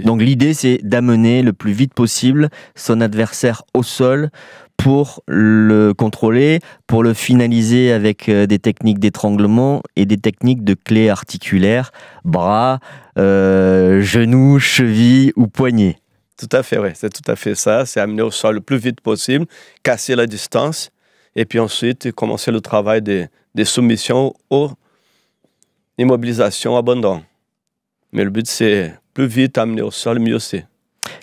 Donc l'idée, c'est d'amener le plus vite possible son adversaire au sol pour le contrôler, pour le finaliser avec des techniques d'étranglement et des techniques de clés articulaires, bras, genoux, chevilles ou poignets. Tout à fait, oui. C'est tout à fait ça. C'est amener au sol le plus vite possible, casser la distance et puis ensuite commencer le travail des soumissions ou immobilisation, abandon. Mais le but, c'est plus vite amener au sol, mieux c'est.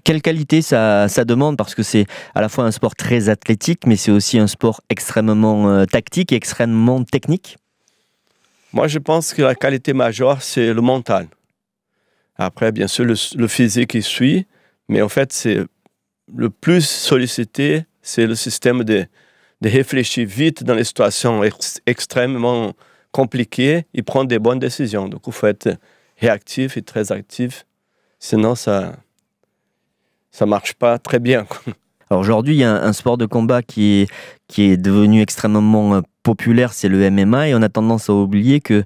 Quelle qualité ça demande? Parce que c'est à la fois un sport très athlétique, mais c'est aussi un sport extrêmement tactique et extrêmement technique. Moi, je pense que la qualité majeure, c'est le mental. Après, bien sûr, le physique qui suit, mais en fait, c'est le plus sollicité, c'est le système de réfléchir vite dans les situations extrêmement compliquées et prendre des bonnes décisions. Donc, il faut être réactif et très actif, sinon ça marche pas très bien. Alors aujourd'hui, il y a un sport de combat qui est devenu extrêmement populaire, c'est le MMA, et on a tendance à oublier que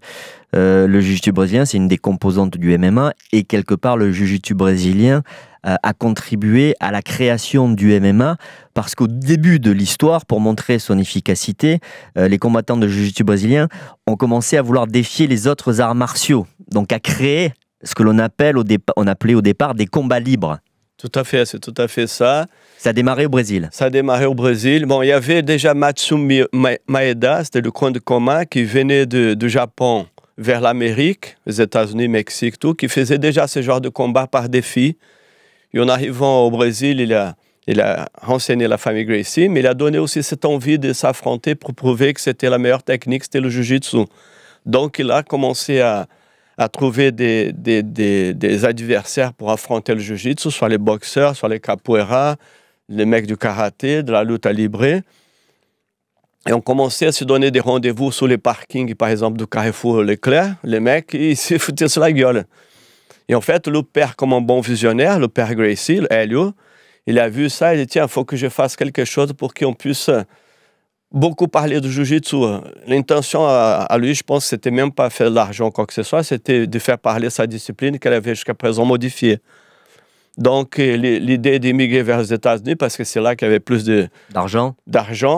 le jiu-jitsu brésilien, c'est une des composantes du MMA, et quelque part, le jiu-jitsu brésilien a contribué à la création du MMA, parce qu'au début de l'histoire, pour montrer son efficacité, les combattants de jiu-jitsu brésilien ont commencé à vouloir défier les autres arts martiaux, donc à créer ce que l'on appelait au départ des combats libres. Tout à fait, c'est tout à fait ça. Ça a démarré au Brésil. Ça a démarré au Brésil. Bon, il y avait déjà Matsumi Maeda, c'était le coin de coma, qui venait du Japon vers l'Amérique, les États-Unis, Mexique, tout, qui faisait déjà ce genre de combat par défi. Et en arrivant au Brésil, il a renseigné la famille Gracie, mais il a donné aussi cette envie de s'affronter pour prouver que c'était la meilleure technique, c'était le jiu-jitsu. Donc, il a commencé à trouver des adversaires pour affronter le jiu-jitsu, soit les boxeurs, soit les capoeira, les mecs du karaté, de la lutte à libre. Et on commençait à se donner des rendez-vous sur les parkings, par exemple, du Carrefour Leclerc. Les mecs, ils se foutaient sur la gueule. Et en fait, le père, comme un bon visionnaire, le père Gracie, Hélio, il a vu ça, il a dit, tiens, il faut que je fasse quelque chose pour qu'on puisse beaucoup parler de jiu-jitsu. L'intention à lui, je pense, c'était même pas faire de l'argent ou quoi que ce soit, c'était de faire parler sa discipline qu'elle avait jusqu'à présent modifiée. Donc, l'idée d'émigrer vers les États-Unis, parce que c'est là qu'il y avait plus d'argent.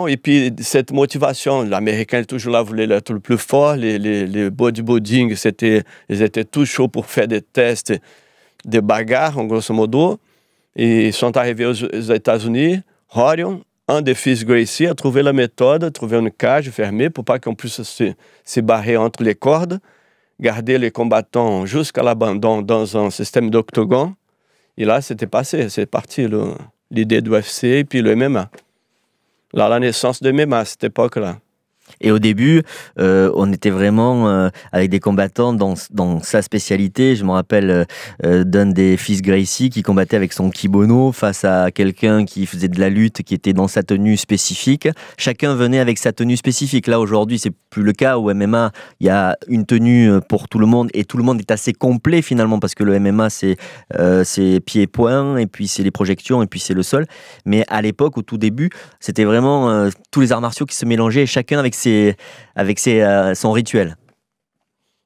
Et puis, cette motivation, l'Américain, toujours là, voulait être le plus fort. Les bodybuilding, ils étaient tous chauds pour faire des tests, des bagarres, en grosso modo. Et ils sont arrivés aux États-Unis. Rorion, un des fils Gracie, a trouvé la méthode, trouvé une cage fermée pour pas qu'on puisse se barrer entre les cordes, garder les combattants jusqu'à l'abandon dans un système d'octogone. Et là, c'était passé, c'est parti l'idée du UFC et puis le MMA. Là, la naissance de MMA à cette époque-là. Et au début, on était vraiment avec des combattants dans sa spécialité. Je me rappelle d'un des fils Gracie qui combattait avec son kimono face à quelqu'un qui faisait de la lutte, qui était dans sa tenue spécifique. Chacun venait avec sa tenue spécifique. Là, aujourd'hui, c'est plus le cas. Au MMA, il y a une tenue pour tout le monde et tout le monde est assez complet finalement parce que le MMA, c'est pieds et poings et puis c'est les projections et puis c'est le sol. Mais à l'époque, au tout début, c'était vraiment tous les arts martiaux qui se mélangeaient, chacun avec son rituel.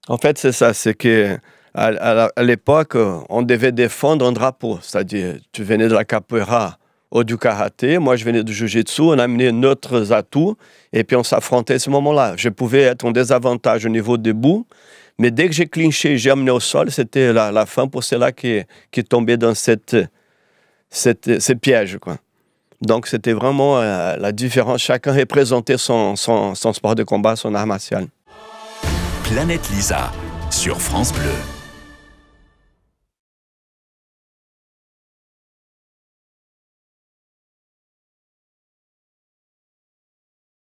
En fait, c'est ça, c'est qu'à l'époque, on devait défendre un drapeau, c'est-à-dire tu venais de la capoeira ou du karaté, moi je venais du jiu-jitsu, on amenait notre atouts et puis on s'affrontait à ce moment-là. Je pouvais être en désavantage au niveau debout, mais dès que j'ai clinché, j'ai amené au sol, c'était la fin pour ceux-là qui tombaient dans ces pièges, quoi. Donc, c'était vraiment la différence. Chacun représentait son sport de combat, son art martial. Planète Lisa, sur France Bleu.